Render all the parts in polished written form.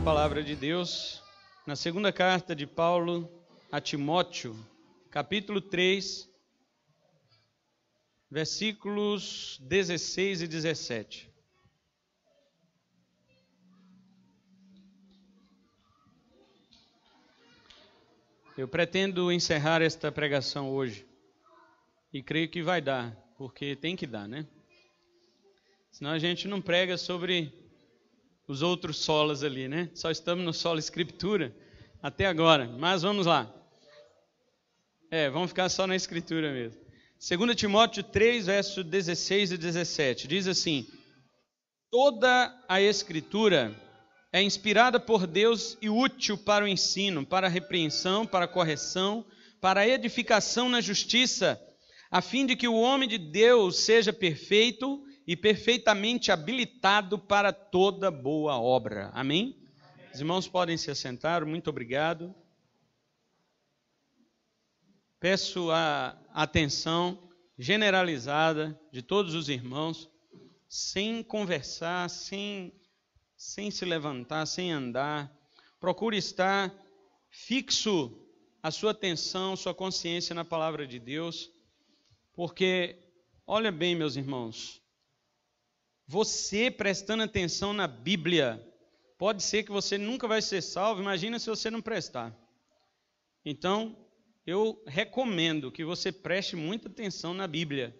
a palavra de Deus na segunda carta de Paulo a Timóteo, capítulo 3, versículos 16 e 17. Eu pretendo encerrar esta pregação hoje e creio que vai dar, porque tem que dar, né? Senão a gente não prega sobre os outros solas ali, né? Só estamos no solo Escritura até agora, mas vamos lá. Vamos ficar só na Escritura mesmo. 2 Timóteo 3, versos 16 e 17, diz assim: toda a Escritura é inspirada por Deus e útil para o ensino, para a repreensão, para a correção, para a edificação na justiça, a fim de que o homem de Deus seja perfeito e perfeitamente habilitado para toda boa obra. Amém? Os irmãos podem se assentar, muito obrigado. Peço a atenção generalizada de todos os irmãos, sem conversar, sem se levantar, sem andar. Procure estar fixo a sua atenção, sua consciência na palavra de Deus, porque, olha bem, meus irmãos, você prestando atenção na Bíblia, pode ser que você nunca vai ser salvo, imagina se você não prestar. Então, eu recomendo que você preste muita atenção na Bíblia,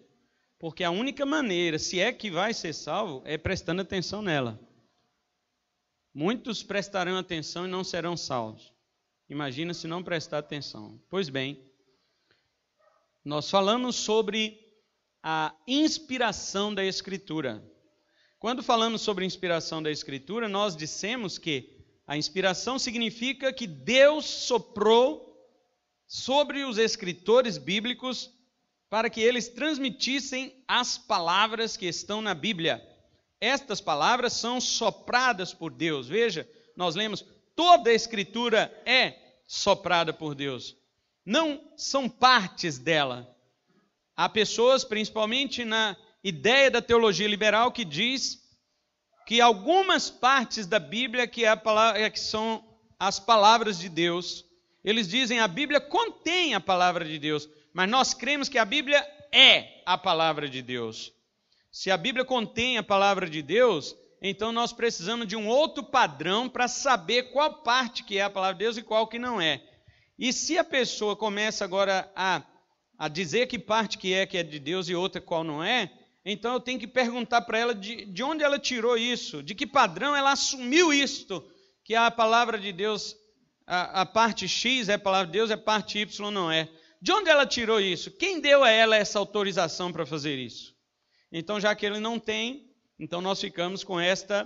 porque a única maneira, se é que vai ser salvo, é prestando atenção nela. Muitos prestarão atenção e não serão salvos. Imagina se não prestar atenção. Pois bem, nós falamos sobre a inspiração da Escritura. Quando falamos sobre a inspiração da Escritura, nós dissemos que a inspiração significa que Deus soprou sobre os escritores bíblicos para que eles transmitissem as palavras que estão na Bíblia. Estas palavras são sopradas por Deus. Veja, nós lemos, toda a Escritura é soprada por Deus. Não são partes dela. Há pessoas, principalmente na ideia da teologia liberal, que diz que algumas partes da Bíblia que são as palavras de Deus, eles dizem a Bíblia contém a palavra de Deus, mas nós cremos que a Bíblia é a palavra de Deus. Se a Bíblia contém a palavra de Deus, então nós precisamos de um outro padrão para saber qual parte que é a palavra de Deus e qual que não é. E se a pessoa começa agora a dizer que parte que é de Deus e outra qual não é, então eu tenho que perguntar para ela de onde ela tirou isso, de que padrão ela assumiu isto, que a palavra de Deus, a parte X é a palavra de Deus, a parte Y não é. De onde ela tirou isso? Quem deu a ela essa autorização para fazer isso? Então, já que ele não tem, então nós ficamos com esta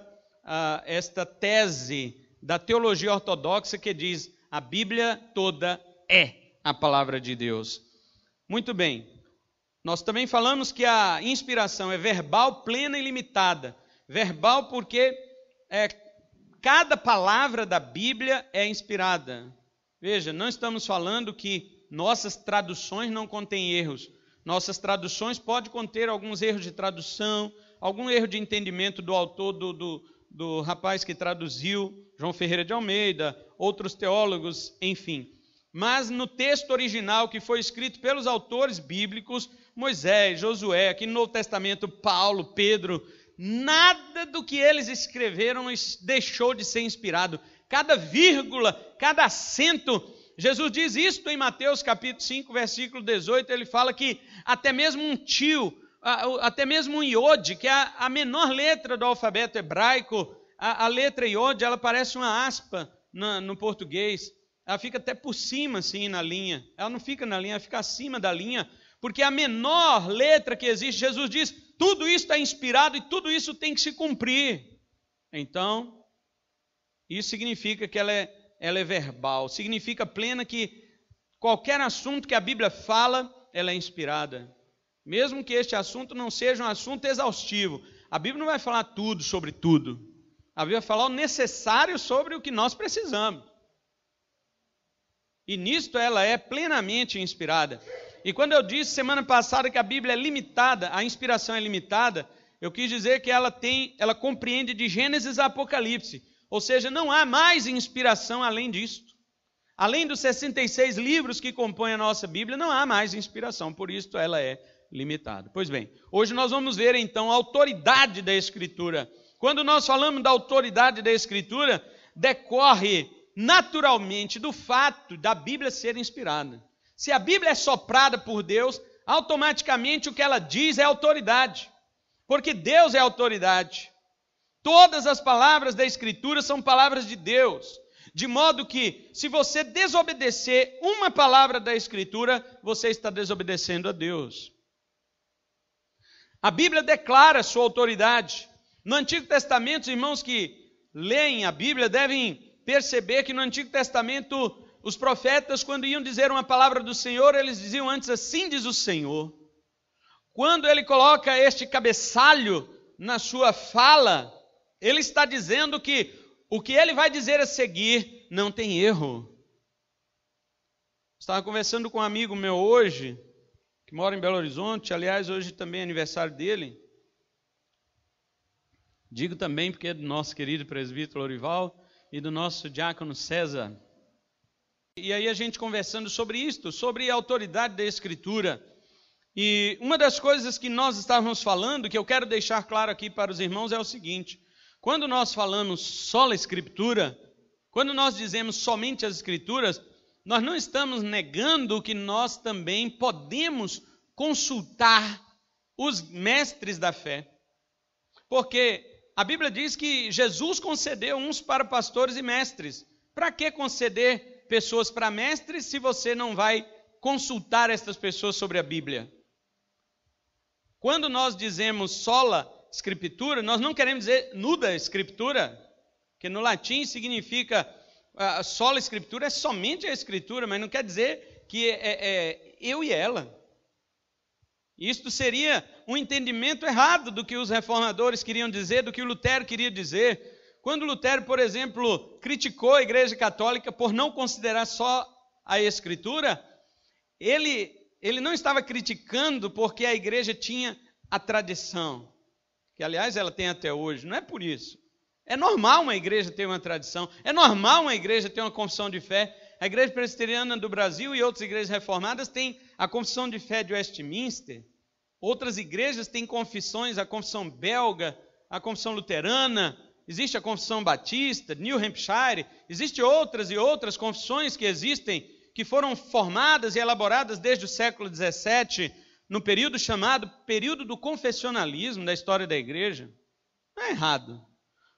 tese da teologia ortodoxa que diz a Bíblia toda é a palavra de Deus. Muito bem. Nós também falamos que a inspiração é verbal, plena e limitada. Verbal porque cada palavra da Bíblia é inspirada. Veja, não estamos falando que nossas traduções não contêm erros. Nossas traduções podem conter alguns erros de tradução, algum erro de entendimento do autor, do rapaz que traduziu, João Ferreira de Almeida, outros teólogos, enfim. Mas no texto original que foi escrito pelos autores bíblicos, Moisés, Josué, aqui no Novo Testamento, Paulo, Pedro, nada do que eles escreveram deixou de ser inspirado. Cada vírgula, cada acento. Jesus diz isto em Mateus capítulo 5, versículo 18, ele fala que até mesmo um tio, até mesmo um iode, que é a menor letra do alfabeto hebraico, a letra iode, ela parece uma aspa no português. Ela fica até por cima, assim, na linha. Ela não fica na linha, ela fica acima da linha, porque a menor letra que existe, Jesus diz, tudo isso está inspirado e tudo isso tem que se cumprir. Então, isso significa que ela é verbal. Significa plena que qualquer assunto que a Bíblia fala, ela é inspirada. Mesmo que este assunto não seja um assunto exaustivo. A Bíblia não vai falar tudo sobre tudo. A Bíblia vai falar o necessário sobre o que nós precisamos. E nisto ela é plenamente inspirada. E quando eu disse semana passada que a Bíblia é limitada, a inspiração é limitada, eu quis dizer que ela compreende de Gênesis a Apocalipse. Ou seja, não há mais inspiração além disto. Além dos 66 livros que compõem a nossa Bíblia, não há mais inspiração, por isso ela é limitada. Pois bem, hoje nós vamos ver então a autoridade da Escritura. Quando nós falamos da autoridade da Escritura, decorre naturalmente do fato da Bíblia ser inspirada. Se a Bíblia é soprada por Deus, automaticamente o que ela diz é autoridade, porque Deus é autoridade. Todas as palavras da Escritura são palavras de Deus, de modo que, se você desobedecer uma palavra da Escritura, você está desobedecendo a Deus. A Bíblia declara sua autoridade. No Antigo Testamento, os irmãos que leem a Bíblia devem perceber que no Antigo Testamento, os profetas, quando iam dizer uma palavra do Senhor, eles diziam antes, assim diz o Senhor. Quando ele coloca este cabeçalho na sua fala, ele está dizendo que o que ele vai dizer a seguir não tem erro. Estava conversando com um amigo meu hoje, que mora em Belo Horizonte, aliás, hoje também é aniversário dele. Digo também porque é do nosso querido presbítero Lorival e do nosso diácono César. E aí a gente conversando sobre isto, sobre a autoridade da Escritura. E uma das coisas que nós estávamos falando, que eu quero deixar claro aqui para os irmãos, é o seguinte: quando nós falamos sola Escritura, quando nós dizemos somente as Escrituras, nós não estamos negando que nós também podemos consultar os mestres da fé. Porque a Bíblia diz que Jesus concedeu uns para pastores e mestres. Para que conceder pessoas para mestres se você não vai consultar essas pessoas sobre a Bíblia? Quando nós dizemos sola Escritura, nós não queremos dizer nuda Escritura, que no latim significa sola Escritura, é somente a Escritura, mas não quer dizer que é eu e ela. Isto seria um entendimento errado do que os reformadores queriam dizer, do que o Lutero queria dizer. Quando Lutero, por exemplo, criticou a Igreja Católica por não considerar só a Escritura, ele não estava criticando porque a igreja tinha a tradição, que aliás ela tem até hoje, não é por isso. É normal uma igreja ter uma tradição, é normal uma igreja ter uma confissão de fé. A Igreja Presbiteriana do Brasil e outras igrejas reformadas têm a confissão de fé de Westminster. Outras igrejas têm confissões, a confissão belga, a confissão luterana, existe a confissão batista, New Hampshire, existem outras e outras confissões que existem, que foram formadas e elaboradas desde o século XVII, no período chamado período do confessionalismo da história da igreja. Não é errado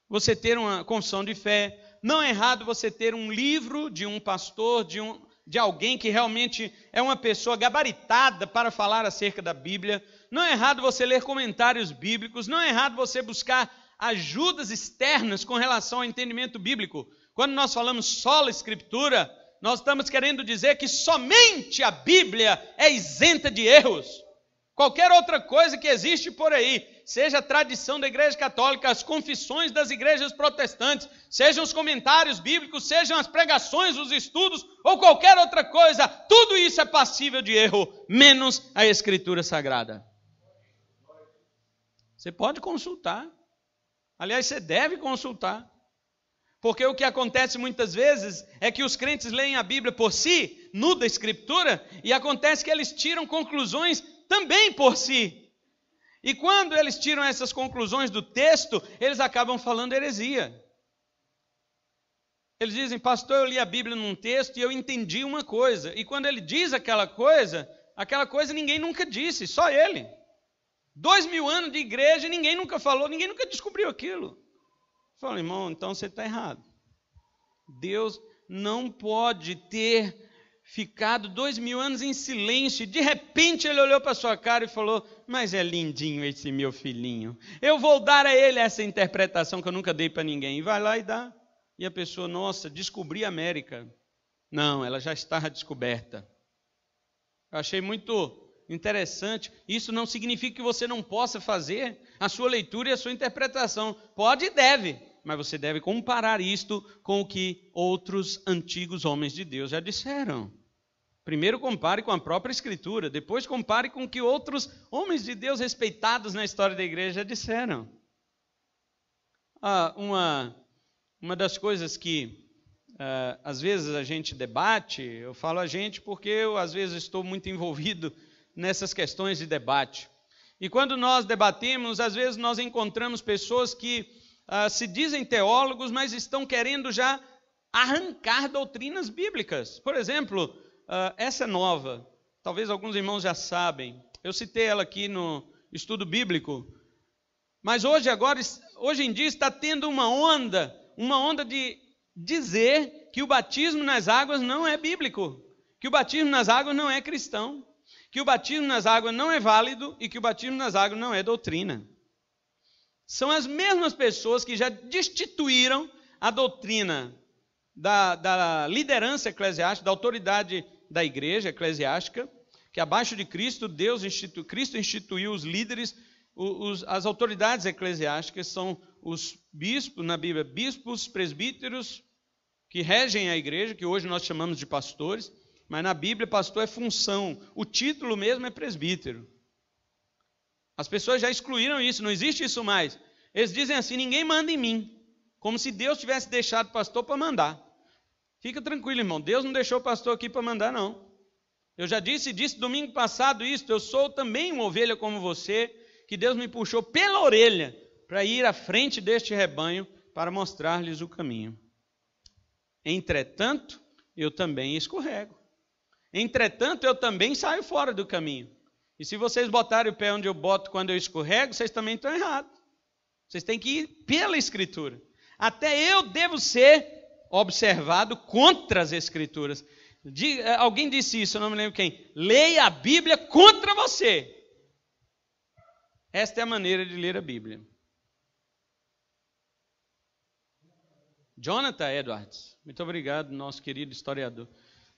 você ter uma confissão de fé, não é errado você ter um livro de um pastor, de alguém que realmente é uma pessoa gabaritada para falar acerca da Bíblia, não é errado você ler comentários bíblicos, não é errado você buscar ajudas externas com relação ao entendimento bíblico. Quando nós falamos sola Escritura, nós estamos querendo dizer que somente a Bíblia é isenta de erros. Qualquer outra coisa que existe por aí, seja a tradição da Igreja Católica, as confissões das igrejas protestantes, sejam os comentários bíblicos, sejam as pregações, os estudos, ou qualquer outra coisa, tudo isso é passível de erro, menos a Escritura Sagrada. Você pode consultar. Aliás, você deve consultar. Porque o que acontece muitas vezes é que os crentes leem a Bíblia por si, nuda Escritura, e acontece que eles tiram conclusões também por si. E quando eles tiram essas conclusões do texto, eles acabam falando heresia. Eles dizem, pastor, eu li a Bíblia num texto e eu entendi uma coisa. E quando ele diz aquela coisa ninguém nunca disse, só ele. 2000 anos de igreja e ninguém nunca falou, ninguém nunca descobriu aquilo. Fala, irmão, então você está errado. Deus não pode ter ficado 2000 anos em silêncio. De repente ele olhou para sua cara e falou, mas é lindinho esse meu filhinho. Eu vou dar a ele essa interpretação que eu nunca dei para ninguém. E vai lá e dá. E a pessoa, nossa, descobri a América. Não, ela já estava descoberta. Eu achei muito interessante. Isso não significa que você não possa fazer a sua leitura e a sua interpretação. Pode e deve, mas você deve comparar isto com o que outros antigos homens de Deus já disseram. Primeiro compare com a própria Escritura, depois compare com o que outros homens de Deus respeitados na história da igreja já disseram. Uma das coisas que às vezes a gente debate, eu falo a gente porque eu às vezes estou muito envolvido nessas questões de debate. E quando nós debatemos, às vezes nós encontramos pessoas que se dizem teólogos, mas estão querendo já arrancar doutrinas bíblicas. Por exemplo, essa é nova, talvez alguns irmãos já sabem, eu citei ela aqui no estudo bíblico, mas hoje em dia está tendo uma onda de dizer que o batismo nas águas não é bíblico, que o batismo nas águas não é cristão, que o batismo nas águas não é válido e que o batismo nas águas não é doutrina. São as mesmas pessoas que já destituíram a doutrina da liderança eclesiástica, da autoridade da igreja eclesiástica, que abaixo de Cristo, Cristo instituiu os líderes, as autoridades eclesiásticas são os bispos, na Bíblia, bispos, presbíteros, que regem a igreja, que hoje nós chamamos de pastores, mas na Bíblia pastor é função, o título mesmo é presbítero. As pessoas já excluíram isso, não existe isso mais. Eles dizem assim, ninguém manda em mim, como se Deus tivesse deixado o pastor para mandar. Fica tranquilo, irmão, Deus não deixou o pastor aqui para mandar, não. Eu já disse domingo passado isso, eu sou também uma ovelha como você, que Deus me puxou pela orelha para ir à frente deste rebanho para mostrar-lhes o caminho. Entretanto, eu também escorrego. Entretanto, eu também saio fora do caminho. E se vocês botarem o pé onde eu boto quando eu escorrego, vocês também estão errados. Vocês têm que ir pela Escritura. Até eu devo ser observado contra as Escrituras. Alguém disse isso, eu não me lembro quem. Leia a Bíblia contra você. Esta é a maneira de ler a Bíblia. Jonathan Edwards, muito obrigado, nosso querido historiador.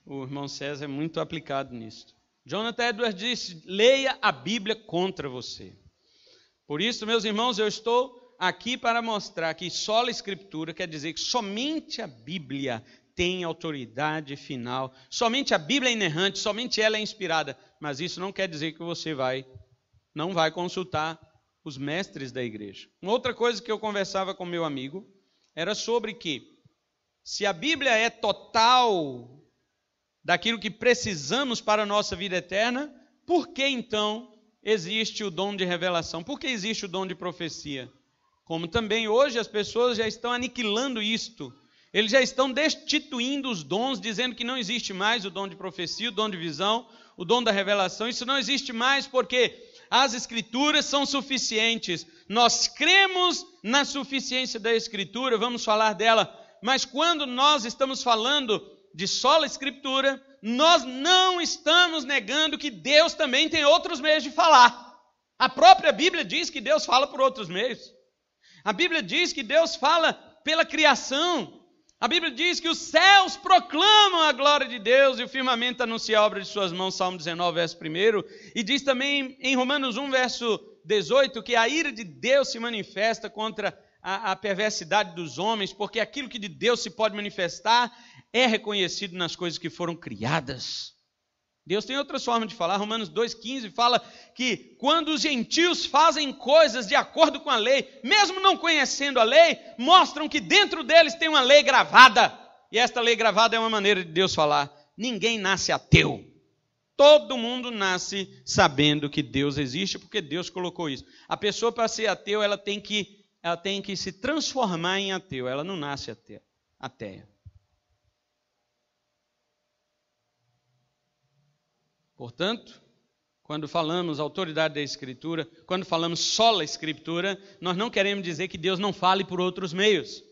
O irmão César é muito aplicado nisso. Jonathan Edwards disse, leia a Bíblia contra você. Por isso, meus irmãos, eu estou aqui para mostrar que sola Escritura quer dizer que somente a Bíblia tem autoridade final. Somente a Bíblia é inerrante, somente ela é inspirada. Mas isso não quer dizer que você não vai consultar os mestres da igreja. Uma outra coisa que eu conversava com meu amigo era sobre que, se a Bíblia é total daquilo que precisamos para a nossa vida eterna, por que então existe o dom de revelação? Por que existe o dom de profecia? Como também hoje as pessoas já estão aniquilando isto. Eles já estão destituindo os dons, dizendo que não existe mais o dom de profecia, o dom de visão, o dom da revelação. Isso não existe mais porque as Escrituras são suficientes. Nós cremos na suficiência da Escritura, vamos falar dela. Mas quando nós estamos falando de sola Escritura, nós não estamos negando que Deus também tem outros meios de falar. A própria Bíblia diz que Deus fala por outros meios. A Bíblia diz que Deus fala pela criação. A Bíblia diz que os céus proclamam a glória de Deus e o firmamento anuncia a obra de suas mãos, Salmo 19, verso 1. E diz também em Romanos 1, verso 18, que a ira de Deus se manifesta contra a perversidade dos homens, porque aquilo que de Deus se pode manifestar é reconhecido nas coisas que foram criadas. Deus tem outras formas de falar. Romanos 2,15 fala que quando os gentios fazem coisas de acordo com a lei, mesmo não conhecendo a lei, mostram que dentro deles tem uma lei gravada. E esta lei gravada é uma maneira de Deus falar. Ninguém nasce ateu. Todo mundo nasce sabendo que Deus existe, porque Deus colocou isso. A pessoa, para ser ateu, ela tem que se transformar em ateu. Ela não nasce ateia. Portanto, quando falamos autoridade da Escritura, quando falamos sola Escritura, nós não queremos dizer que Deus não fale por outros meios.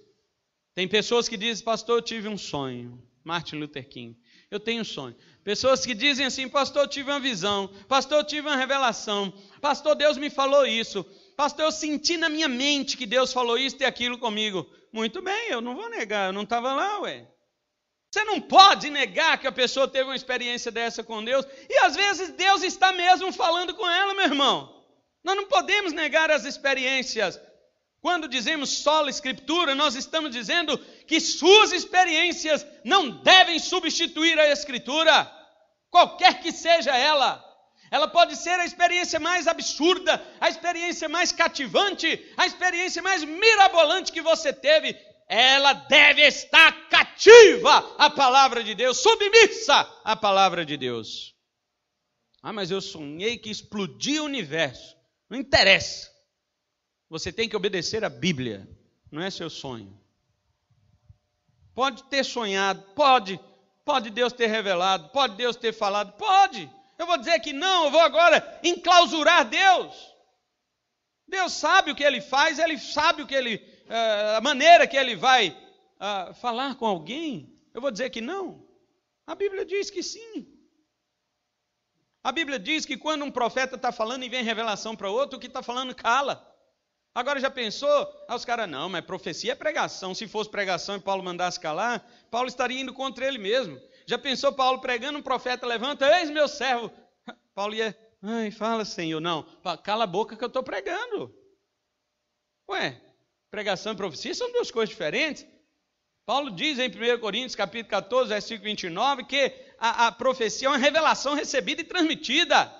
Tem pessoas que dizem, pastor, eu tive um sonho. Martin Luther King, eu tenho um sonho. Pessoas que dizem assim, pastor, eu tive uma visão. Pastor, eu tive uma revelação. Pastor, Deus me falou isso. Pastor, eu senti na minha mente que Deus falou isso e aquilo comigo. Muito bem, eu não vou negar, eu não estava lá, ué. Você não pode negar que a pessoa teve uma experiência dessa com Deus. E às vezes Deus está mesmo falando com ela, meu irmão. Nós não podemos negar as experiências. Quando dizemos sola Escritura, nós estamos dizendo que suas experiências não devem substituir a Escritura. Qualquer que seja ela. Ela pode ser a experiência mais absurda, a experiência mais cativante, a experiência mais mirabolante que você teve. ela deve estar cativa à palavra de Deus, submissa à palavra de Deus. Ah, mas eu sonhei que explodia o universo. Não interessa. Você tem que obedecer à Bíblia, não é seu sonho. Pode ter sonhado, pode Deus ter revelado, pode Deus ter falado, pode. Eu vou dizer que não, eu vou agora enclausurar Deus. Deus sabe o que Ele faz, Ele sabe a maneira que Ele vai falar com alguém. Eu vou dizer que não. A Bíblia diz que sim. A Bíblia diz que quando um profeta está falando e vem revelação para outro, o que está falando cala. Agora já pensou? Os caras, não, mas profecia é pregação. Se fosse pregação e Paulo mandasse calar, Paulo estaria indo contra ele mesmo. Já pensou Paulo pregando, um profeta levanta, eis meu servo. Paulo ia, fala Senhor. Não, cala a boca que eu estou pregando. Ué, pregação e profecia são duas coisas diferentes. Paulo diz em 1 Coríntios capítulo 14, versículo 29, que a profecia é uma revelação recebida e transmitida.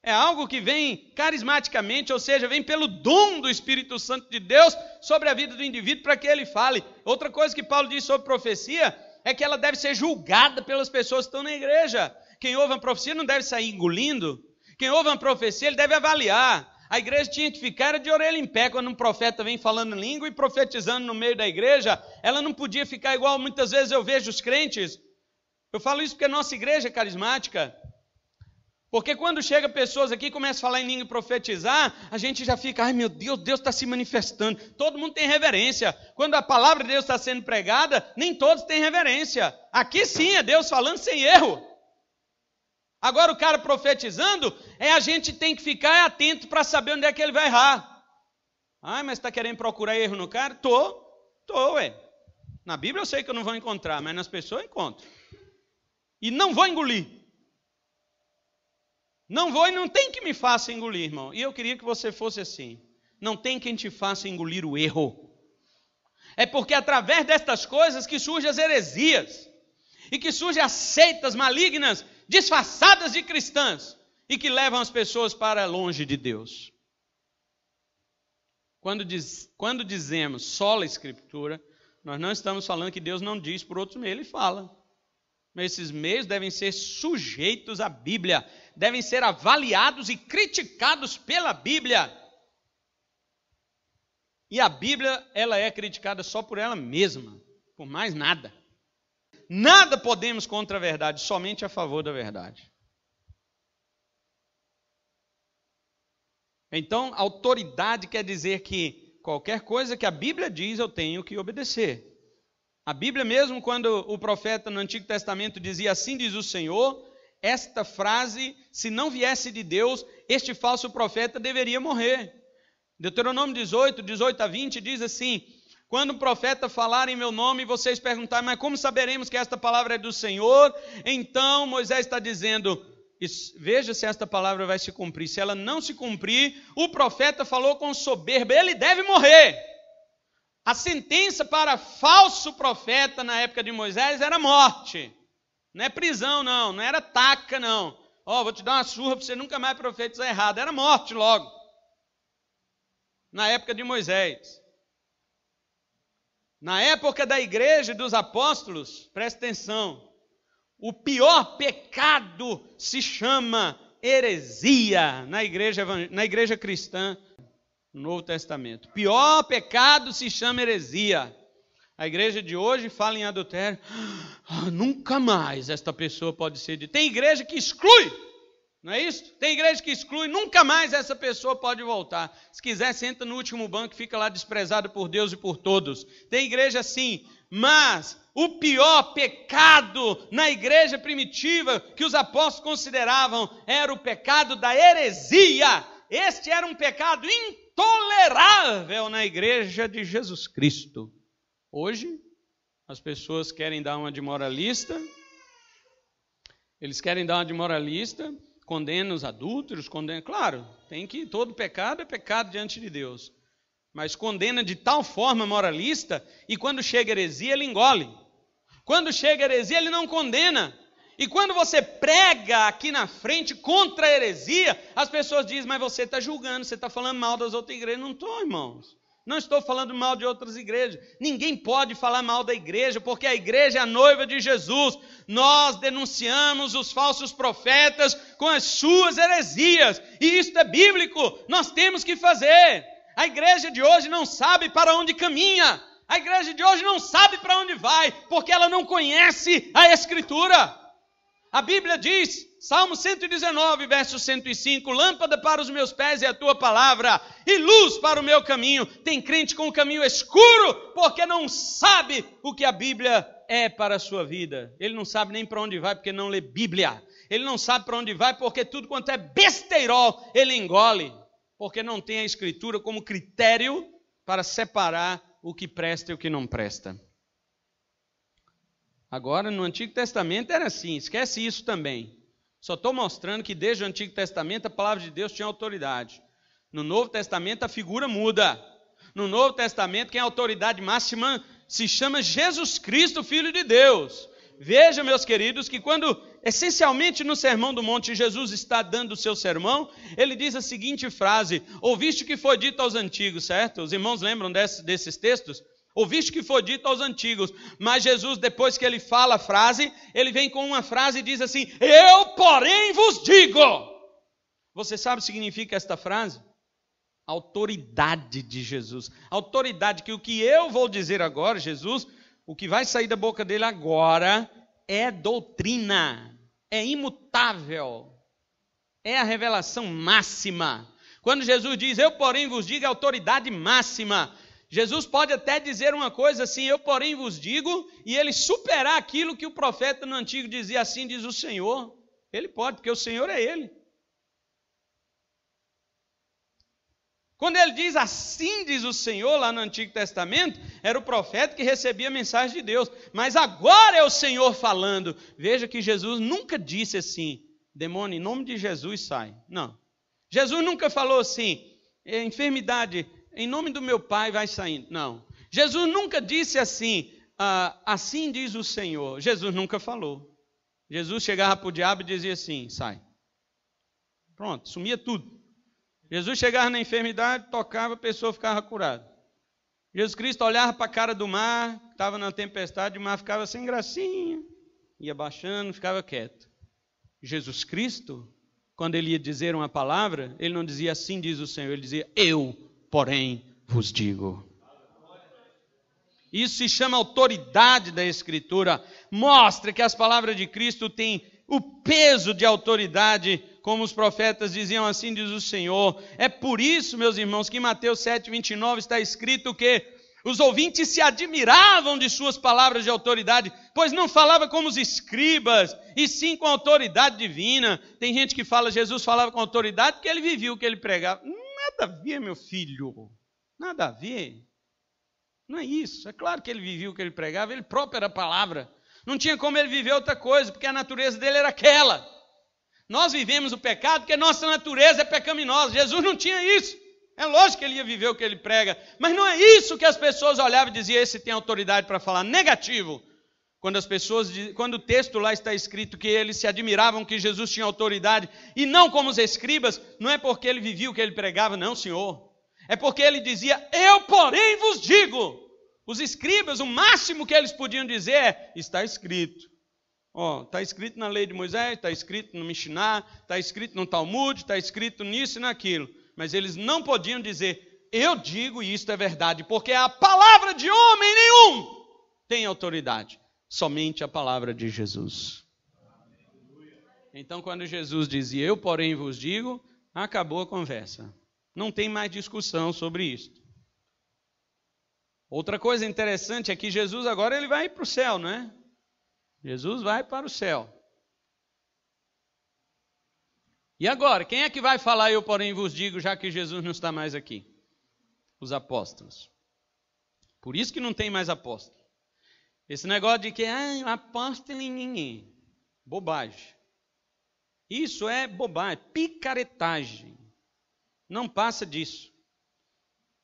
É algo que vem carismaticamente, ou seja, vem pelo dom do Espírito Santo de Deus sobre a vida do indivíduo para que ele fale. Outra coisa que Paulo diz sobre profecia é que ela deve ser julgada pelas pessoas que estão na igreja. Quem ouve uma profecia não deve sair engolindo. Quem ouve uma profecia, ele deve avaliar. A igreja tinha que ficar de orelha em pé quando um profeta vem falando língua e profetizando no meio da igreja. Ela não podia ficar igual muitas vezes eu vejo os crentes. Eu falo isso porque a nossa igreja é carismática. Porque quando chega pessoas aqui e começam a falar em língua e profetizar, a gente já fica, ai meu Deus, Deus está se manifestando. Todo mundo tem reverência. Quando a palavra de Deus está sendo pregada, nem todos têm reverência. Aqui sim é Deus falando sem erro. Agora o cara profetizando, a gente tem que ficar atento para saber onde é que ele vai errar. Ai, mas está querendo procurar erro no cara? Tô, ué. Na Bíblia eu sei que eu não vou encontrar, mas nas pessoas eu encontro. E não vou engolir. Não vou e não tem que me faça engolir, irmão. E eu queria que você fosse assim. Não tem quem te faça engolir o erro. É porque através destas coisas que surgem as heresias. E que surgem as seitas malignas, disfarçadas de cristãs. E que levam as pessoas para longe de Deus. Quando dizemos sola Escritura, nós não estamos falando que Deus não diz por outros meios, Ele fala. Mas esses meios devem ser sujeitos à Bíblia, devem ser avaliados e criticados pela Bíblia. E a Bíblia, ela é criticada só por ela mesma, por mais nada. Nada podemos contra a verdade, somente a favor da verdade. Então, autoridade quer dizer que qualquer coisa que a Bíblia diz, eu tenho que obedecer. A Bíblia mesmo, quando o profeta no Antigo Testamento dizia assim diz o Senhor, esta frase, se não viesse de Deus, este falso profeta deveria morrer. Deuteronômio 18 a 20 diz assim, quando o profeta falar em meu nome, vocês perguntarem, mas como saberemos que esta palavra é do Senhor? Então Moisés está dizendo, veja se esta palavra vai se cumprir. Se ela não se cumprir, o profeta falou com soberba, ele deve morrer. A sentença para falso profeta na época de Moisés era morte. Não é prisão, não era taca, não. Vou te dar uma surra para você nunca mais profetizar errado. Era morte logo. Na época de Moisés. Na época da igreja dos apóstolos, presta atenção, o pior pecado se chama heresia na igreja cristã. No Novo Testamento. Pior pecado se chama heresia. A igreja de hoje fala em adultério. Nunca mais esta pessoa pode ser de... Tem igreja que exclui. Não é isso? Tem igreja que exclui. Nunca mais essa pessoa pode voltar. Se quiser, senta no último banco e fica lá desprezado por Deus e por todos. Tem igreja assim. Mas o pior pecado na igreja primitiva que os apóstolos consideravam era o pecado da heresia. Este era um pecado intolerável na igreja de Jesus Cristo. Hoje, as pessoas querem dar uma de moralista, condenam os adúlteros, claro, todo pecado é pecado diante de Deus, mas condena de tal forma moralista, e quando chega heresia, ele engole. Quando chega heresia, ele não condena. E quando você prega aqui na frente contra a heresia, as pessoas dizem, mas você está julgando, você está falando mal das outras igrejas. Não estou, irmãos. Não estou falando mal de outras igrejas. Ninguém pode falar mal da igreja, porque a igreja é a noiva de Jesus. Nós denunciamos os falsos profetas com as suas heresias. E isso é bíblico. Nós temos que fazer. A igreja de hoje não sabe para onde caminha. A igreja de hoje não sabe para onde vai, porque ela não conhece a Escritura. A Bíblia diz, Salmo 119, verso 105, lâmpada para os meus pés é a tua palavra, e luz para o meu caminho. Tem crente com o caminho escuro, porque não sabe o que a Bíblia é para a sua vida. Ele não sabe nem para onde vai, porque não lê Bíblia. Ele não sabe para onde vai, porque tudo quanto é besteirol, ele engole. Porque não tem a Escritura como critério para separar o que presta e o que não presta. Agora, no Antigo Testamento era assim, esquece isso também. Só estou mostrando que desde o Antigo Testamento a palavra de Deus tinha autoridade. No Novo Testamento a figura muda. No Novo Testamento quem é a autoridade máxima se chama Jesus Cristo, Filho de Deus. Veja, meus queridos, que quando, essencialmente no Sermão do Monte, Jesus está dando o seu sermão, ele diz a seguinte frase: ouviste o que foi dito aos antigos, certo? Os irmãos lembram desses textos? Ouviste o que foi dito aos antigos, mas Jesus, depois que ele fala a frase, ele vem com uma frase e diz assim: eu, porém, vos digo. Você sabe o que significa esta frase? Autoridade de Jesus. Autoridade que o que eu vou dizer agora, Jesus, o que vai sair da boca dele agora é doutrina, é imutável, é a revelação máxima. Quando Jesus diz, eu, porém, vos digo, é autoridade máxima. Jesus pode até dizer uma coisa assim, eu porém vos digo, e ele superar aquilo que o profeta no Antigo dizia, assim diz o Senhor. Ele pode, porque o Senhor é ele. Quando ele diz assim diz o Senhor, lá no Antigo Testamento, era o profeta que recebia a mensagem de Deus. Mas agora é o Senhor falando. Veja que Jesus nunca disse assim, demônio, em nome de Jesus sai. Não. Jesus nunca falou assim, enfermidade, em nome do meu Pai vai saindo. Não. Jesus nunca disse assim, assim diz o Senhor. Jesus nunca falou. Jesus chegava para o diabo e dizia assim, sai. Pronto, sumia tudo. Jesus chegava na enfermidade, tocava, a pessoa ficava curada. Jesus Cristo olhava para a cara do mar, estava na tempestade, o mar ficava sem gracinha, ia baixando, ficava quieto. Jesus Cristo, quando ele ia dizer uma palavra, ele não dizia assim diz o Senhor, ele dizia eu, porém, vos digo. Isso se chama autoridade da Escritura. Mostra que as palavras de Cristo têm o peso de autoridade, como os profetas diziam, assim diz o Senhor. É por isso, meus irmãos, que em Mateus 7:29 está escrito que os ouvintes se admiravam de suas palavras de autoridade, pois não falava como os escribas, e sim com autoridade divina. Tem gente que fala, Jesus falava com autoridade porque ele vivia o que ele pregava. Nada a ver, meu filho, nada a ver. Não é isso, é claro que ele vivia o que ele pregava, ele próprio era a palavra. Não tinha como ele viver outra coisa, porque a natureza dele era aquela. Nós vivemos o pecado porque nossa natureza é pecaminosa. Jesus não tinha isso. É lógico que ele ia viver o que ele prega, mas não é isso que as pessoas olhavam e diziam, esse tem autoridade para falar. Negativo. Quando o texto lá está escrito que eles se admiravam que Jesus tinha autoridade, e não como os escribas, não é porque ele vivia o que ele pregava, não, Senhor. É porque ele dizia, eu porém vos digo. Os escribas, o máximo que eles podiam dizer é, está escrito. Está escrito na lei de Moisés, está escrito no Mishnah, está escrito no Talmud, está escrito nisso e naquilo. Mas eles não podiam dizer, eu digo e isto é verdade, porque a palavra de homem nenhum tem autoridade. Somente a palavra de Jesus. Então, quando Jesus dizia, eu porém vos digo, acabou a conversa. Não tem mais discussão sobre isso. Outra coisa interessante é que Jesus agora ele vai para o céu, não é? Jesus vai para o céu. E agora, quem é que vai falar eu porém vos digo, já que Jesus não está mais aqui? Os apóstolos. Por isso que não tem mais apóstolo. Esse negócio de que apóstolo em ninguém. Bobagem. Isso é bobagem, picaretagem. Não passa disso.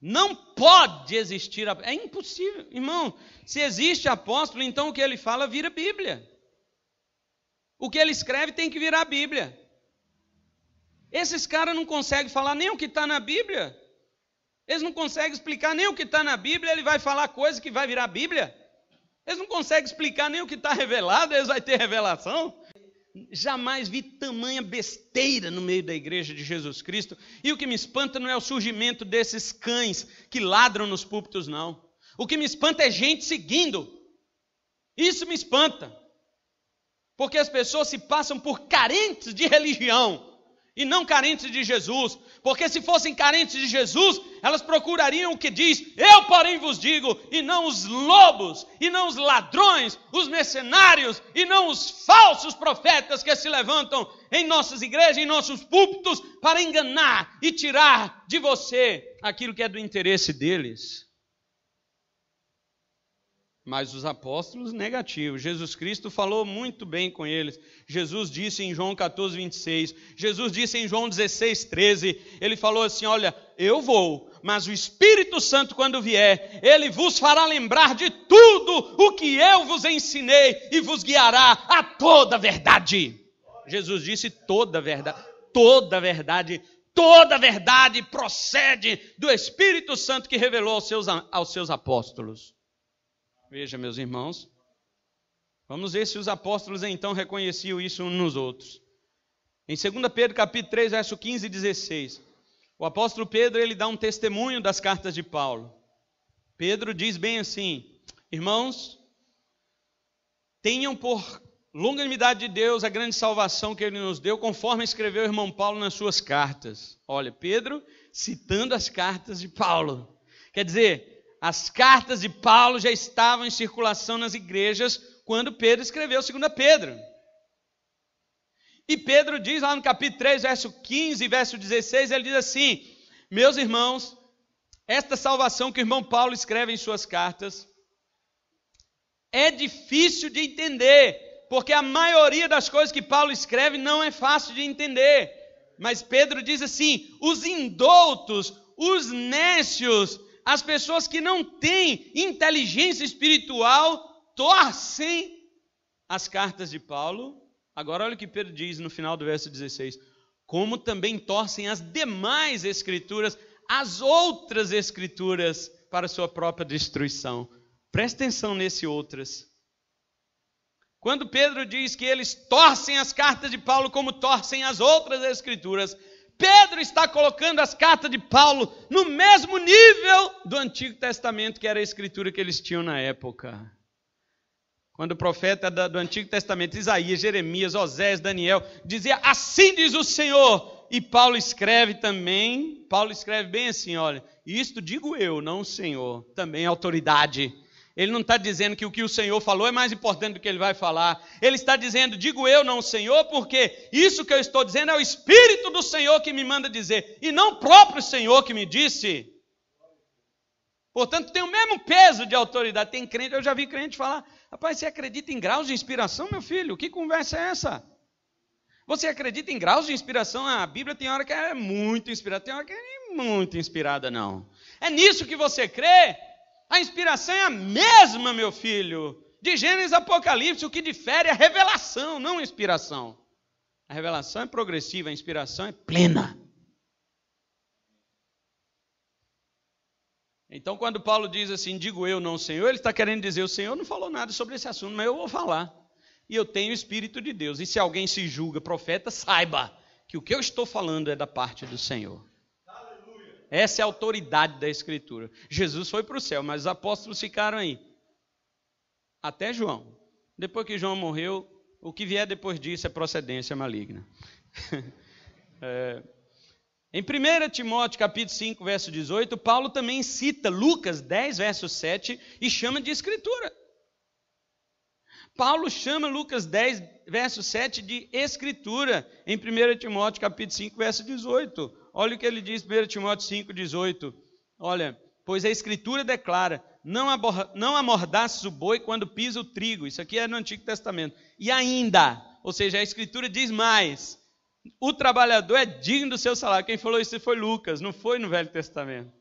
Não pode existir, é impossível. Irmão, se existe apóstolo, então o que ele fala vira Bíblia. O que ele escreve tem que virar Bíblia. Esses caras não conseguem falar nem o que está na Bíblia. Eles não conseguem explicar nem o que está na Bíblia, ele vai falar coisa que vai virar Bíblia. Eles não conseguem explicar nem o que está revelado, eles vão ter revelação. Jamais vi tamanha besteira no meio da igreja de Jesus Cristo. E o que me espanta não é o surgimento desses cães que ladram nos púlpitos, não. O que me espanta é gente seguindo. Isso me espanta. Porque as pessoas se passam por carentes de religião e não carentes de Jesus. Porque se fossem carentes de Jesus, elas procurariam o que diz: eu, porém, vos digo, e não os lobos, e não os ladrões, os mercenários, e não os falsos profetas que se levantam em nossas igrejas, em nossos púlpitos, para enganar e tirar de você aquilo que é do interesse deles. Mas os apóstolos, negativos. Jesus Cristo falou muito bem com eles. Jesus disse em João 14, 26. Jesus disse em João 16, 13. Ele falou assim: olha, eu vou, mas o Espírito Santo, quando vier, ele vos fará lembrar de tudo o que eu vos ensinei e vos guiará a toda a verdade. Jesus disse toda a verdade. Toda a verdade. Toda a verdade procede do Espírito Santo que revelou aos seus apóstolos. Veja, meus irmãos, vamos ver se os apóstolos então reconheciam isso uns nos outros. Em 2 Pedro capítulo 3, verso 15 e 16, o apóstolo Pedro ele dá um testemunho das cartas de Paulo. Pedro diz bem assim: irmãos, tenham por longanimidade de Deus a grande salvação que ele nos deu, conforme escreveu o irmão Paulo nas suas cartas. Olha, Pedro citando as cartas de Paulo. Quer dizer, as cartas de Paulo já estavam em circulação nas igrejas quando Pedro escreveu 2 Pedro. E Pedro diz lá no capítulo 3, verso 15 e verso 16, ele diz assim: meus irmãos, esta salvação que o irmão Paulo escreve em suas cartas é difícil de entender, porque a maioria das coisas que Paulo escreve não é fácil de entender. Mas Pedro diz assim: os indoutos, os nécios, as pessoas que não têm inteligência espiritual torcem as cartas de Paulo. Agora olha o que Pedro diz no final do verso 16. Como também torcem as demais escrituras, as outras escrituras, para sua própria destruição. Presta atenção nesse outras. Quando Pedro diz que eles torcem as cartas de Paulo como torcem as outras escrituras, Pedro está colocando as cartas de Paulo no mesmo nível do Antigo Testamento, que era a escritura que eles tinham na época. Quando o profeta do Antigo Testamento, Isaías, Jeremias, Osés, Daniel, dizia: assim diz o Senhor. E Paulo escreve também, Paulo escreve bem assim, olha, isto digo eu, não o Senhor, também autoridade. Ele não está dizendo que o que o Senhor falou é mais importante do que ele vai falar. Ele está dizendo, digo eu, não o Senhor, porque isso que eu estou dizendo é o Espírito do Senhor que me manda dizer, e não o próprio Senhor que me disse. Portanto, tem o mesmo peso de autoridade. Tem crente, eu já vi crente falar: rapaz, você acredita em graus de inspiração, meu filho? Que conversa é essa? Você acredita em graus de inspiração? A Bíblia tem hora que é muito inspirada, tem hora que é muito inspirada, não. É nisso que você crê? A inspiração é a mesma, meu filho, de Gênesis a Apocalipse. O que difere é a revelação, não a inspiração. A revelação é progressiva, a inspiração é plena. Então, quando Paulo diz assim, digo eu, não o Senhor, ele está querendo dizer: o Senhor não falou nada sobre esse assunto, mas eu vou falar. E eu tenho o Espírito de Deus. E se alguém se julga profeta, saiba que o que eu estou falando é da parte do Senhor. Essa é a autoridade da Escritura. Jesus foi para o céu, mas os apóstolos ficaram aí. Até João. Depois que João morreu, o que vier depois disso é procedência maligna. Em 1 Timóteo capítulo 5, verso 18, Paulo também cita Lucas 10, verso 7 e chama de Escritura. Paulo chama Lucas 10, verso 7 de Escritura, em 1 Timóteo capítulo 5, verso 18. Olha o que ele diz, 1 Timóteo 5, 18. Olha, pois a Escritura declara: não amordaças o boi quando pisa o trigo. Isso aqui é no Antigo Testamento. E ainda, ou seja, a Escritura diz mais: o trabalhador é digno do seu salário. Quem falou isso foi Lucas, não foi no Velho Testamento.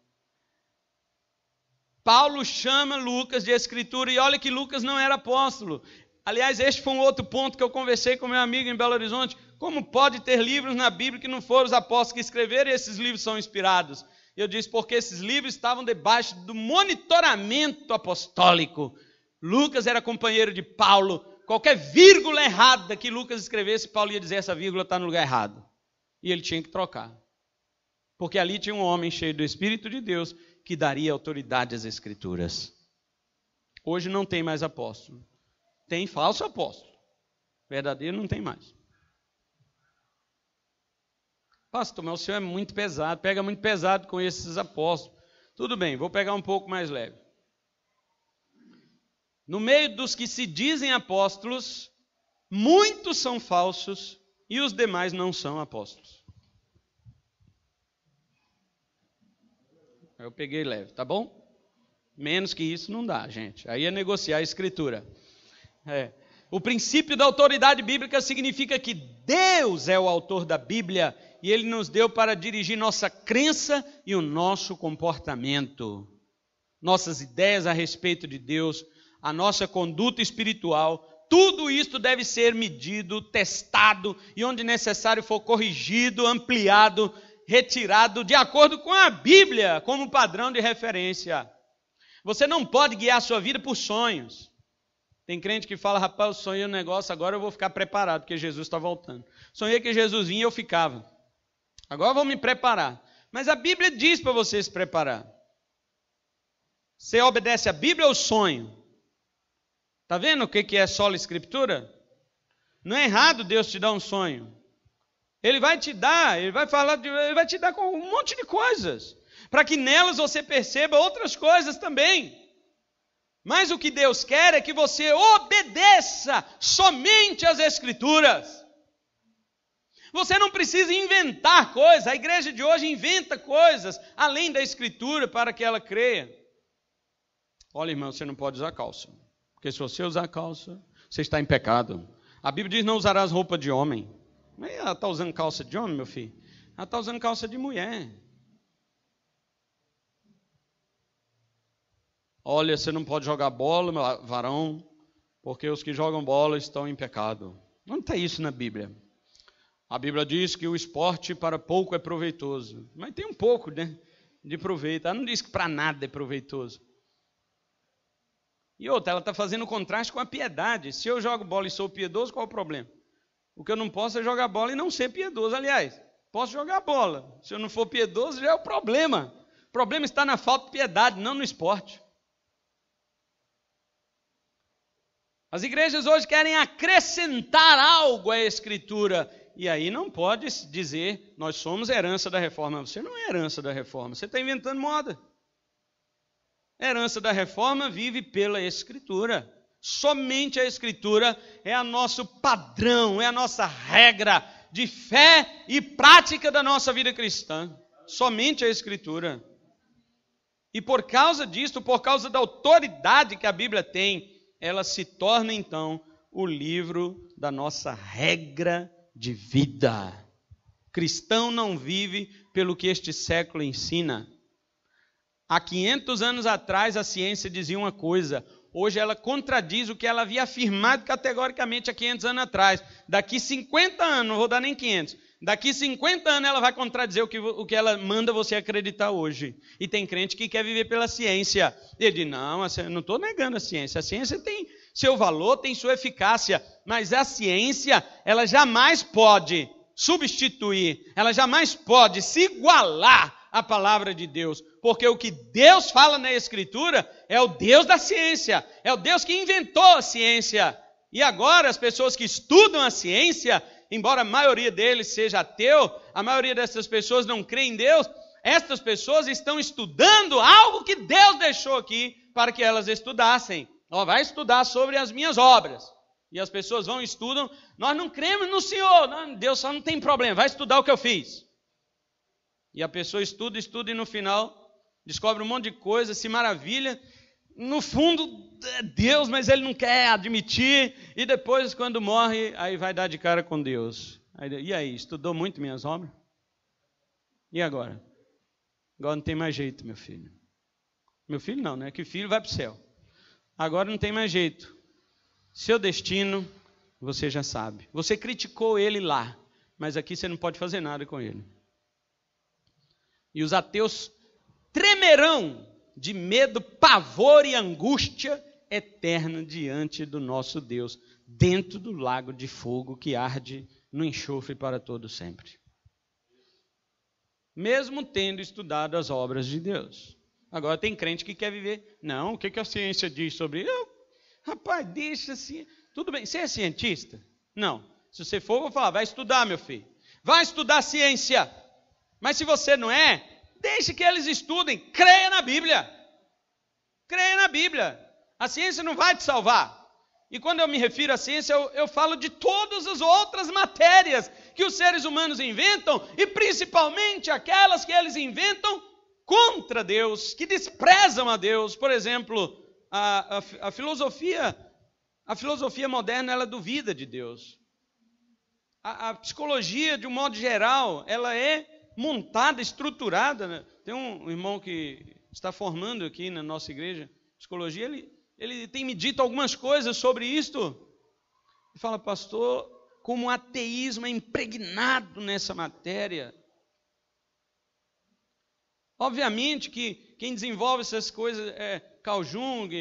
Paulo chama Lucas de Escritura, e olha que Lucas não era apóstolo. Aliás, este foi um outro ponto que eu conversei com meu amigo em Belo Horizonte. Como pode ter livros na Bíblia que não foram os apóstolos que escreveram e esses livros são inspirados? Eu disse porque esses livros estavam debaixo do monitoramento apostólico. Lucas era companheiro de Paulo. Qualquer vírgula errada que Lucas escrevesse, Paulo ia dizer essa vírgula está no lugar errado. E ele tinha que trocar. Porque ali tinha um homem cheio do Espírito de Deus que daria autoridade às Escrituras. Hoje não tem mais apóstolo. Tem falso apóstolo. Verdadeiro não tem mais. Pastor, mas o senhor é muito pesado, pega muito pesado com esses apóstolos. Tudo bem, vou pegar um pouco mais leve. No meio dos que se dizem apóstolos, muitos são falsos e os demais não são apóstolos. Eu peguei leve, tá bom? Menos que isso não dá, gente. Aí é negociar a escritura. O princípio da autoridade bíblica significa que Deus é o autor da Bíblia e Ele nos deu para dirigir nossa crença e o nosso comportamento. Nossas ideias a respeito de Deus, a nossa conduta espiritual, tudo isso deve ser medido, testado e onde necessário for corrigido, ampliado, retirado de acordo com a Bíblia como padrão de referência. Você não pode guiar a sua vida por sonhos. Tem crente que fala, rapaz, eu sonhei um negócio, agora eu vou ficar preparado, porque Jesus está voltando. Sonhei que Jesus vinha e eu ficava. Agora eu vou me preparar. Mas a Bíblia diz para você se preparar. Você obedece a Bíblia ou sonho? Está vendo o que é sola escritura? Não é errado Deus te dar um sonho. Ele vai te dar, ele vai te dar com um monte de coisas. Para que nelas você perceba outras coisas também. Mas o que Deus quer é que você obedeça somente às Escrituras. Você não precisa inventar coisas. A igreja de hoje inventa coisas além da Escritura para que ela creia. Olha, irmão, você não pode usar calça. Porque se você usar calça, você está em pecado. A Bíblia diz não usarás roupa de homem. Mas ela está usando calça de homem, meu filho? Ela está usando calça de mulher. Olha, você não pode jogar bola, varão, porque os que jogam bola estão em pecado. Não está isso na Bíblia. A Bíblia diz que o esporte para pouco é proveitoso. Mas tem um pouco, né, de proveito. Ela não diz que para nada é proveitoso. E outra, ela está fazendo contraste com a piedade. Se eu jogo bola e sou piedoso, qual o problema? O que eu não posso é jogar bola e não ser piedoso. Aliás, posso jogar bola. Se eu não for piedoso, já é o problema. O problema está na falta de piedade, não no esporte. As igrejas hoje querem acrescentar algo à Escritura. E aí não pode dizer, nós somos herança da reforma. Você não é herança da reforma, você está inventando moda. A herança da reforma vive pela Escritura. Somente a Escritura é o nosso padrão, é a nossa regra de fé e prática da nossa vida cristã. Somente a Escritura. E por causa disso, por causa da autoridade que a Bíblia tem, ela se torna então o livro da nossa regra de vida. Cristão não vive pelo que este século ensina. Há 500 anos atrás a ciência dizia uma coisa, hoje ela contradiz o que ela havia afirmado categoricamente há 500 anos atrás. Daqui 50 anos, não vou dar nem 500, daqui 50 anos ela vai contradizer o que ela manda você acreditar hoje. E tem crente que quer viver pela ciência. Ele diz, não, eu não estou negando a ciência tem seu valor, tem sua eficácia, mas a ciência, ela jamais pode substituir, ela jamais pode se igualar à palavra de Deus, porque o que Deus fala na Escritura é o Deus da ciência, é o Deus que inventou a ciência. E agora as pessoas que estudam a ciência, embora a maioria deles seja ateu, a maioria dessas pessoas não crê em Deus, estas pessoas estão estudando algo que Deus deixou aqui para que elas estudassem. Vai estudar sobre as minhas obras. E as pessoas vão e estudam, nós não cremos no Senhor, Deus só não tem problema, vai estudar o que eu fiz. E a pessoa estuda e no final descobre um monte de coisa, se maravilha. No fundo, é Deus, mas ele não quer admitir. E depois, quando morre, aí vai dar de cara com Deus. E aí, estudou muito minhas obras? E agora? Agora não tem mais jeito, meu filho. Meu filho não, né? Que filho vai para o céu. Agora não tem mais jeito. Seu destino, você já sabe. Você criticou ele lá, mas aqui você não pode fazer nada com ele. E os ateus tremerão de medo, pavor e angústia eterna diante do nosso Deus, dentro do lago de fogo que arde no enxofre para todo sempre. Mesmo tendo estudado as obras de Deus. Agora tem crente que quer viver. Não, o que a ciência diz sobre isso? Rapaz, deixa assim. Tudo bem, você é cientista? Não. Se você for, eu vou falar, vai estudar, meu filho. Vai estudar ciência. Mas se você não é, deixe que eles estudem. Creia na Bíblia. Creia na Bíblia. A ciência não vai te salvar. E quando eu me refiro à ciência, eu falo de todas as outras matérias que os seres humanos inventam, e principalmente aquelas que eles inventam contra Deus, que desprezam a Deus. Por exemplo, a filosofia moderna, ela duvida de Deus. A psicologia, de um modo geral, ela é montada, estruturada, né? Tem um irmão que está formando aqui na nossa igreja, psicologia, ele tem me dito algumas coisas sobre isto. Ele fala, pastor, como o ateísmo é impregnado nessa matéria. Obviamente que quem desenvolve essas coisas é Carl Jung,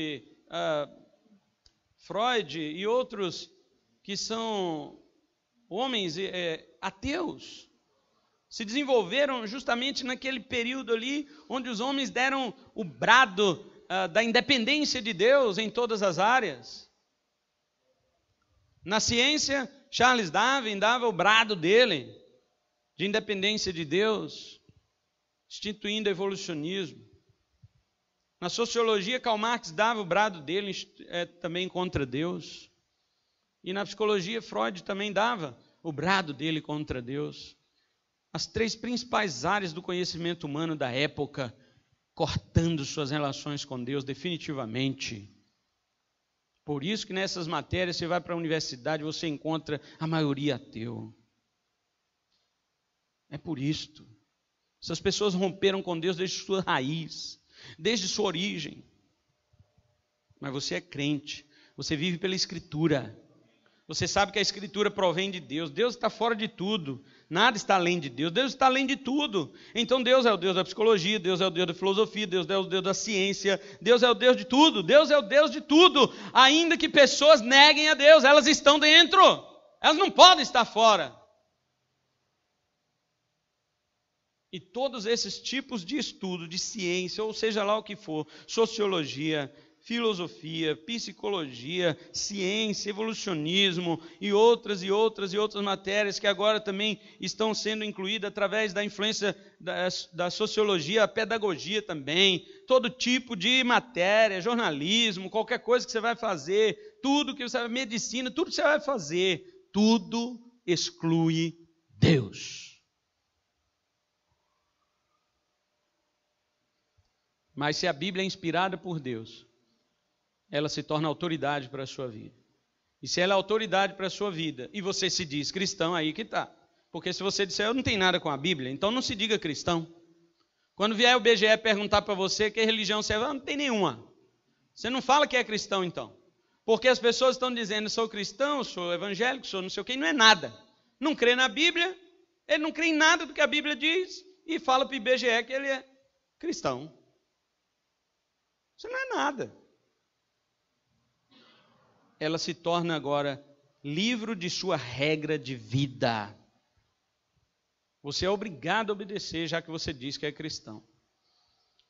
Freud e outros que são homens ateus. Se desenvolveram justamente naquele período ali, onde os homens deram o brado da independência de Deus em todas as áreas. Na ciência, Charles Darwin dava o brado dele de independência de Deus, instituindo o evolucionismo. Na sociologia, Karl Marx dava o brado dele também contra Deus. E na psicologia, Freud também dava o brado dele contra Deus. As três principais áreas do conhecimento humano da época, cortando suas relações com Deus definitivamente. Por isso que nessas matérias, você vai para a universidade, você encontra a maioria ateu. É por isto. Essas pessoas romperam com Deus desde sua raiz, desde sua origem. Mas você é crente, você vive pela Escritura. Você sabe que a Escritura provém de Deus. Deus está fora de tudo. Nada está além de Deus. Deus está além de tudo. Então Deus é o Deus da psicologia, Deus é o Deus da filosofia, Deus é o Deus da ciência, Deus é o Deus de tudo. Deus é o Deus de tudo. Ainda que pessoas neguem a Deus, elas estão dentro. Elas não podem estar fora. E todos esses tipos de estudo, de ciência, ou seja lá o que for, sociologia, filosofia, psicologia, ciência, evolucionismo e outras matérias que agora também estão sendo incluídas através da influência da sociologia, a pedagogia também, todo tipo de matéria, jornalismo, qualquer coisa que você vai fazer, tudo que você vai, medicina, tudo que você vai fazer, tudo exclui Deus. Mas se a Bíblia é inspirada por Deus, ela se torna autoridade para a sua vida. E se ela é autoridade para a sua vida, e você se diz cristão, aí que está. Porque se você disser, eu não tenho nada com a Bíblia, então não se diga cristão. Quando vier o BGE perguntar para você que religião você é, não tem nenhuma. Você não fala que é cristão, então. Porque as pessoas estão dizendo, sou cristão, sou evangélico, sou não sei o que, não é nada. Não crê na Bíblia, ele não crê em nada do que a Bíblia diz, e fala para o IBGE que ele é cristão. Isso não é nada. Ela se torna agora livro de sua regra de vida. Você é obrigado a obedecer, já que você diz que é cristão.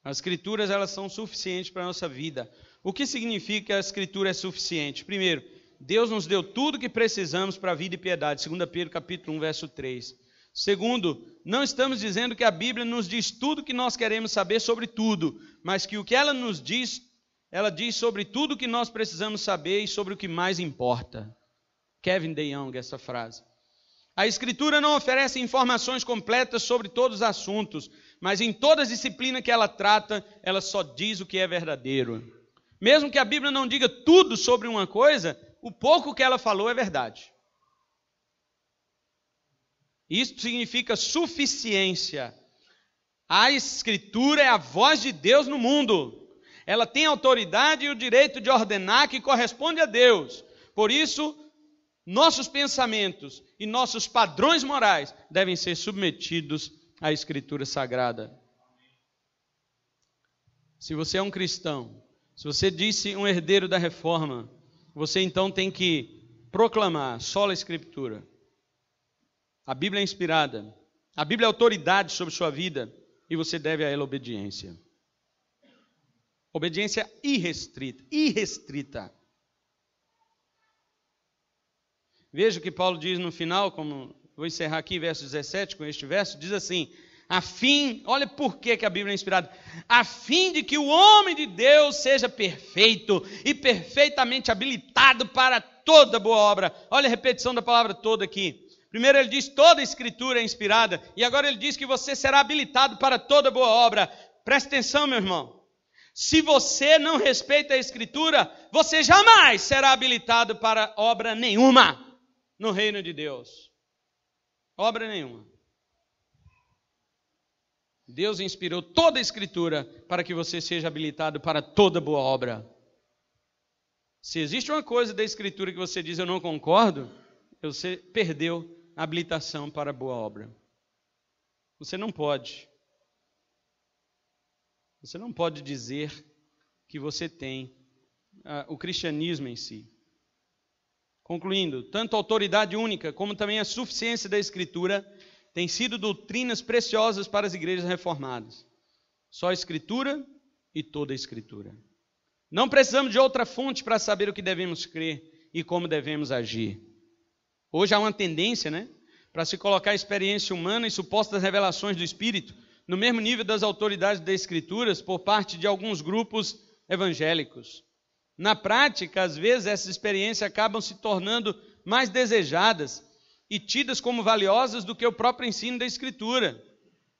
As Escrituras, elas são suficientes para a nossa vida. O que significa que a Escritura é suficiente? Primeiro, Deus nos deu tudo que precisamos para a vida e piedade. 2 Pedro capítulo 1, verso 3. Segundo, não estamos dizendo que a Bíblia nos diz tudo que nós queremos saber sobre tudo, mas que o que ela nos diz, ela diz sobre tudo o que nós precisamos saber e sobre o que mais importa. Kevin DeYoung, essa frase. A Escritura não oferece informações completas sobre todos os assuntos, mas em toda a disciplina que ela trata, ela só diz o que é verdadeiro. Mesmo que a Bíblia não diga tudo sobre uma coisa, o pouco que ela falou é verdade. Isso significa suficiência. A Escritura é a voz de Deus no mundo. Ela tem autoridade e o direito de ordenar que corresponde a Deus. Por isso, nossos pensamentos e nossos padrões morais devem ser submetidos à Escritura Sagrada. Se você é um cristão, se você disse um herdeiro da reforma, você então tem que proclamar sola Escritura. A Bíblia é inspirada, a Bíblia é autoridade sobre sua vida e você deve a ela obediência. Obediência irrestrita. Veja o que Paulo diz no final, como vou encerrar aqui, verso 17, com este verso, diz assim: olha por que a Bíblia é inspirada, a fim de que o homem de Deus seja perfeito e perfeitamente habilitado para toda boa obra. Olha a repetição da palavra toda aqui. Primeiro ele diz toda a Escritura é inspirada, e agora ele diz que você será habilitado para toda boa obra. Presta atenção, meu irmão. Se você não respeita a Escritura, você jamais será habilitado para obra nenhuma no reino de Deus. Obra nenhuma. Deus inspirou toda a Escritura para que você seja habilitado para toda boa obra. Se existe uma coisa da Escritura que você diz eu não concordo, você perdeu a habilitação para boa obra. Você não pode. Você não pode dizer que você tem o cristianismo em si. Concluindo, tanto a autoridade única como também a suficiência da Escritura têm sido doutrinas preciosas para as igrejas reformadas. Só a Escritura e toda a Escritura. Não precisamos de outra fonte para saber o que devemos crer e como devemos agir. Hoje há uma tendência, para se colocar a experiência humana e supostas revelações do Espírito no mesmo nível das autoridades das Escrituras por parte de alguns grupos evangélicos. Na prática, às vezes, essas experiências acabam se tornando mais desejadas e tidas como valiosas do que o próprio ensino da Escritura.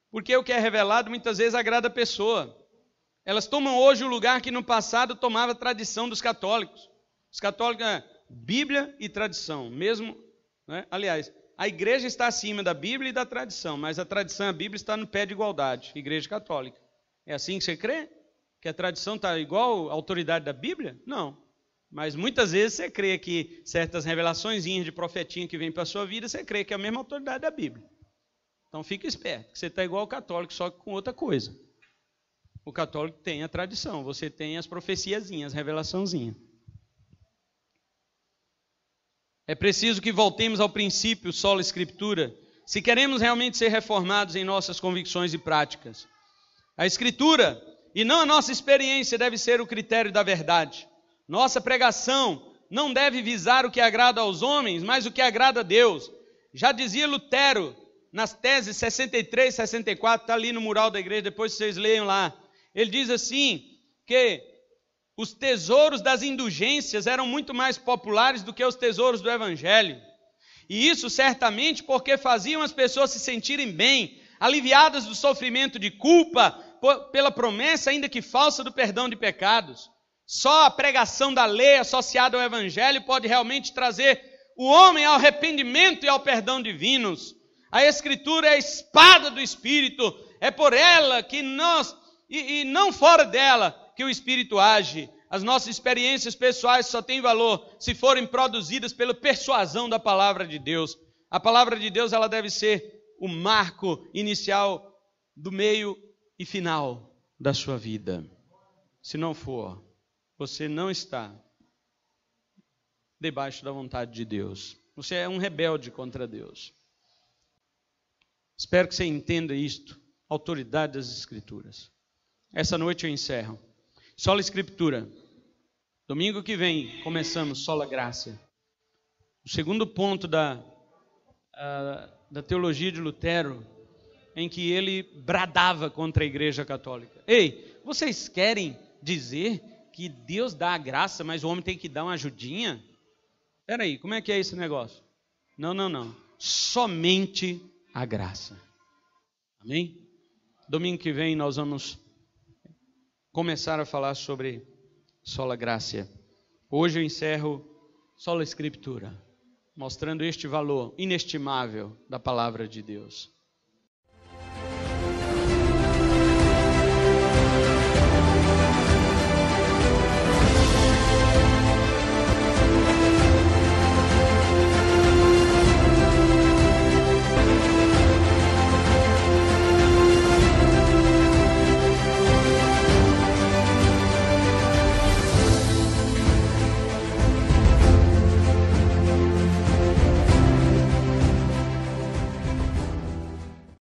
Porque o que é revelado muitas vezes agrada a pessoa. Elas tomam hoje o lugar que no passado tomava a tradição dos católicos. Os católicos Bíblia e tradição, mesmo, aliás, a igreja está acima da Bíblia e da tradição, mas a tradição e a Bíblia estão no pé de igualdade, igreja católica. É assim que você crê? Que a tradição está igual à autoridade da Bíblia? Não. Mas muitas vezes você crê que certas revelaçõezinhas de profetinha que vem para a sua vida, você crê que é a mesma autoridade da Bíblia. Então fica esperto, que você está igual ao católico, só que com outra coisa. O católico tem a tradição, você tem as profeciazinhas, as revelaçãozinhas. É preciso que voltemos ao princípio sola Escritura, se queremos realmente ser reformados em nossas convicções e práticas. A Escritura, e não a nossa experiência, deve ser o critério da verdade. Nossa pregação não deve visar o que agrada aos homens, mas o que agrada a Deus. Já dizia Lutero, nas teses 63 e 64, está ali no mural da igreja, depois vocês leiam lá. Ele diz assim, que os tesouros das indulgências eram muito mais populares do que os tesouros do Evangelho. E isso certamente porque faziam as pessoas se sentirem bem, aliviadas do sofrimento de culpa, pela promessa, ainda que falsa, do perdão de pecados. Só a pregação da lei associada ao Evangelho pode realmente trazer o homem ao arrependimento e ao perdão divinos. A Escritura é a espada do Espírito, é por ela que nós, e não fora dela, que o Espírito age. As nossas experiências pessoais só têm valor se forem produzidas pela persuasão da palavra de Deus. A palavra de Deus, ela deve ser o marco inicial do meio e final da sua vida. Se não for, você não está debaixo da vontade de Deus. Você é um rebelde contra Deus. Espero que você entenda isto, autoridade das Escrituras. Essa noite eu encerro. Sola Escritura. Domingo que vem começamos sola graça. O segundo ponto da teologia de Lutero, em que ele bradava contra a Igreja Católica. Ei, vocês querem dizer que Deus dá a graça, mas o homem tem que dar uma ajudinha? Espera aí, como é que é esse negócio? Não. Somente a graça. Amém? Domingo que vem nós vamos começar a falar sobre sola graça. Hoje eu encerro sola Escritura, mostrando este valor inestimável da palavra de Deus.